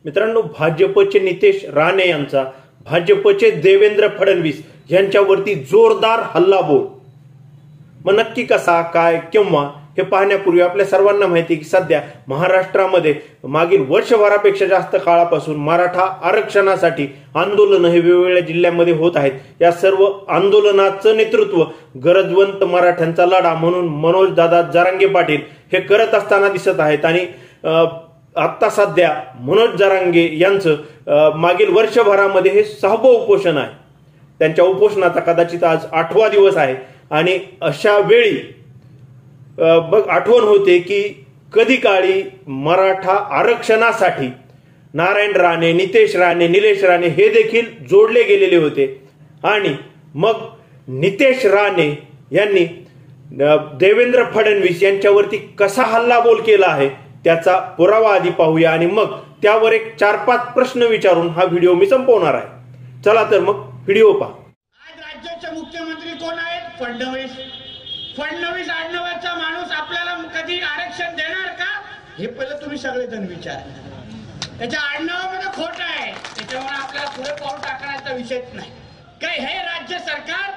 मित्रांनो, भाजपचे नितेश राणे यांचा भाजपचे देवेंद्र फडणवीस यांच्यावरती जोरदार हल्लाबोल. मग नक्की कसा, काय, केव्हा हे पाहण्यापूर्वी आपल्या सर्वांना माहिती की सध्या महाराष्ट्रामध्ये मागील वर्षभरापेक्षा जास्त काळापासून मराठा आरक्षणासाठी आंदोलन हे वेगवेगळ्या जिल्ह्यांमध्ये होत आहेत. या सर्व आंदोलनाचं नेतृत्व गरजवंत मराठ्यांचा लढा म्हणून मनोज दादा जरांगे पाटील हे करत असताना दिसत आहेत. आणि आता सध्या मनोज जरांगे यांचं मागील वर्षभरामध्ये हे 6वं उपोषण आहे. त्यांच्या उपोषणाचा कदाचित आज 8वा दिवस आहे. आणि अशा वेळी आठवण होते की कधी काळी मराठा आरक्षणासाठी नारायण राणे, नितेश राणे, निलेश राणे हे देखील जोडले गेलेले होते. आणि मग नितेश राणे यांनी देवेंद्र फडणवीस यांच्यावरती कसा हल्लाबोल केला आहे त्याचा पुरावा आधी पाहूया आणि मग त्यावर एक 4-5 प्रश्न विचारून हा व्हिडिओ मी संपवणार आहे. चला तर मग व्हिडिओ पहा. आज राज्याचे मुख्यमंत्री कोण आहेत? फडणवीस. फडणवीस आडनावाचा माणूस आपल्याला कधी आरक्षण देणार का? हे पहिलं तुम्ही सगळेजण विचार. त्याच्या आडनावामध्ये खोट आहे, त्याच्यामुळे आपल्याला पुढे पाऊल टाकण्याचा विषयच नाही. काय हे राज्य सरकार,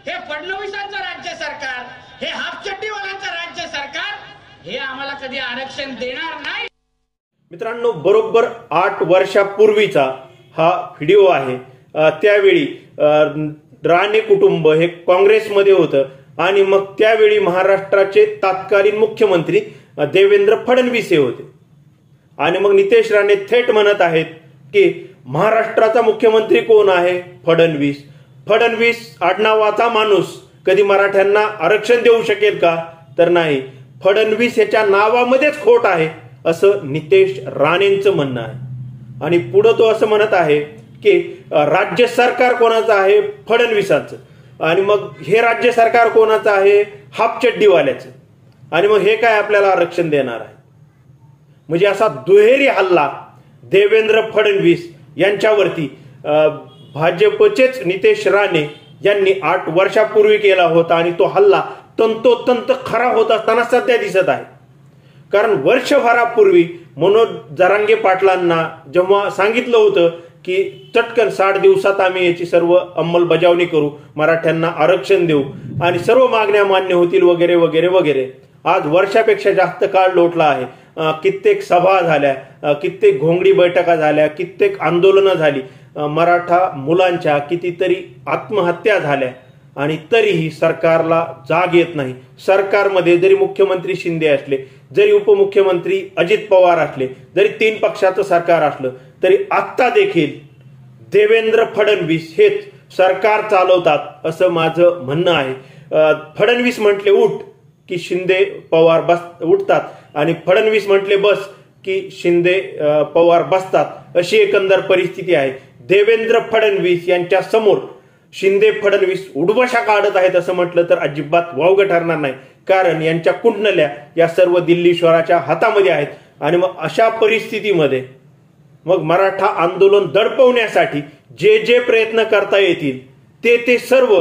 हे फडणवीसांचं राज्य सरकार, हे हाफचड्डीवाल्यांचं राज्य सरकार, हे आम्हाला कधी आरक्षण देणार नाही. मित्रांनो, बरोबर 8 वर्षापूर्वीचा हा व्हिडिओ आहे. त्यावेळी राणे कुटुंब हे काँग्रेसमध्ये होतं आणि मग त्यावेळी महाराष्ट्राचे तत्कालीन मुख्यमंत्री देवेंद्र फडणवीस हे होते. आणि मग नितेश राणे थेट म्हणत आहेत की महाराष्ट्राचा मुख्यमंत्री कोण आहे? फडणवीस. फडणवीस आडनावाचा माणूस कधी मराठ्यांना आरक्षण देऊ शकेल का? तर नाही. फडणवीस याच्या नावामध्येच खोट आहे असं नितेश राणेंचं म्हणणं आहे. आणि पुढे तो असं म्हणत आहे की राज्य सरकार कोणाचं आहे? फडणवीसांचं. आणि मग हे राज्य सरकार कोणाचं आहे? हाफचड्डीवाल्याचं. आणि मग हे काय आपल्याला आरक्षण देणार आहे? म्हणजे असा दुहेरी हल्ला देवेंद्र फडणवीस यांच्यावरती भाजपचेच नितेश राणे यांनी 8 वर्षापूर्वी केला होता. आणि तो हल्ला तंतोतंत खरा होत असताना सध्या दिसत आहे. कारण वर्षभरापूर्वी मनोज जरांगे पाटलांना जेव्हा सांगितलं होतं की चटकन 60 दिवसात आम्ही याची सर्व अंमलबजावणी करू, मराठ्यांना आरक्षण देऊ आणि सर्व मागण्या मान्य होतील वगैरे वगैरे वगैरे, आज वर्षापेक्षा जास्त काळ लोटला आहे. कित्येक सभा झाल्या, कित्येक घोंगडी बैठका झाल्या, कित्येक आंदोलनं झाली, मराठा मुलांच्या कितीतरी आत्महत्या झाल्या. आणि तरीही सरकारला जाग येत नाही. सरकारमध्ये जरी मुख्यमंत्री शिंदे असले, जरी उपमुख्यमंत्री अजित पवार असले, जरी 3 पक्षाचं सरकार असलं तरी आत्ता देखील देवेंद्र फडणवीस हेच सरकार चालवतात असं माझं म्हणणं आहे. फडणवीस म्हटले उठ की शिंदे पवार उठतात आणि फडणवीस म्हटले बस की शिंदे पवार बसतात, अशी एकंदर परिस्थिती आहे. देवेंद्र फडणवीस यांच्या समोर शिंदे फडणवीस उडबशा काढत आहेत असं म्हटलं तर अजिबात वावगं ठरणार नाही. कारण यांच्या कुंडल्या या सर्व दिल्लीश्वराच्या हातामध्ये आहेत. आणि मग अशा परिस्थितीमध्ये मग मराठा आंदोलन दडपवण्यासाठी जे जे प्रयत्न करता येतील ते सर्व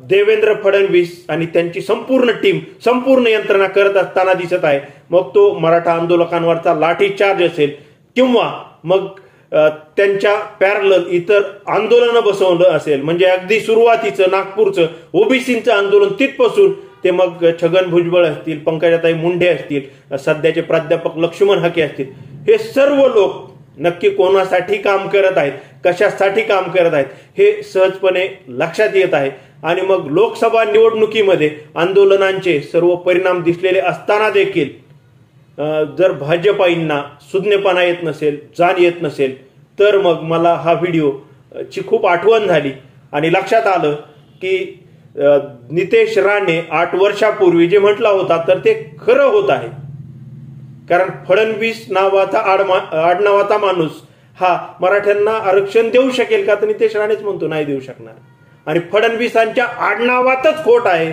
देवेंद्र फडणवीस आणि त्यांची संपूर्ण टीम, संपूर्ण यंत्रणा करत असताना दिसत आहे. मग तो मराठा आंदोलकांवरचा लाठीचार्ज असेल किंवा मग त्यांच्या पॅरलल इतर आंदोलनं बसवलं असेल. म्हणजे अगदी सुरुवातीचं नागपूरचं ओबीसीचं आंदोलन तिथपासून ते मग छगन भुजबळ असतील, पंकजाताई मुंडे असतील, सध्याचे प्राध्यापक लक्ष्मण हाके असतील, हे सर्व लोक नक्की कोणासाठी काम करत आहेत, कशासाठी काम करत आहेत हे सहजपणे लक्षात येत आहे. आणि मग लोकसभा निवडणुकीमध्ये आंदोलनांचे सर्व परिणाम दिसलेले असताना देखील जर भाजपाईंना सुज्ञपणा येत नसेल, जाण येत नसेल, तर मग मला हा व्हिडिओ ची खूप आठवण झाली आणि लक्षात आलं की नितेश राणे 8 वर्षापूर्वी जे म्हटला होता तर ते खरं होत आहे. कारण फडणवीस नावाचा आडनावाचा माणूस हा मराठ्यांना आरक्षण देऊ शकेल का? तर नितेश राणेच म्हणतो नाही देऊ शकणार. आणि फडणवीसांच्या आडनावातच खोट आहे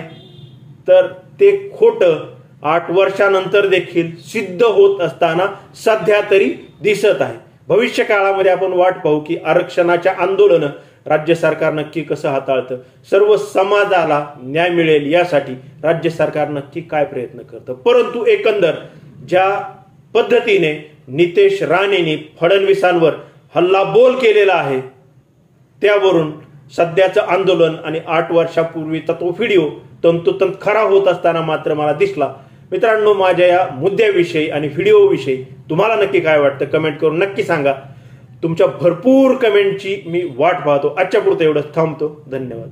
तर ते खोटं 8 वर्षानंतर देखील सिद्ध होत असताना सध्या तरी दिसत आहे. भविष्य काळामध्ये आपण वाट पाहू की आरक्षणाच्या आंदोलन राज्य सरकार नक्की कसं हाताळतं, सर्व समाजाला न्याय मिळेल यासाठी राज्य सरकार नक्की काय प्रयत्न करतं. परंतु एकंदर ज्या पद्धतीने नितेश राणेंनी फडणवीसांवर हल्लाबोल केलेला आहे, त्यावरून सध्याचं आंदोलन आणि 8 वर्षापूर्वीचा तो व्हिडिओ तंतोतंत खरा होत असताना मात्र मला दिसला. मित्रांनो, माझ्या या मुद्द्याविषयी आणि व्हिडिओविषयी तुम्हाला नक्की काय वाटतं कमेंट करून नक्की सांगा. तुमच्या भरपूर कमेंटची मी वाट पाहतो. आजच्या पुरतं एवढंच थांबतो. धन्यवाद.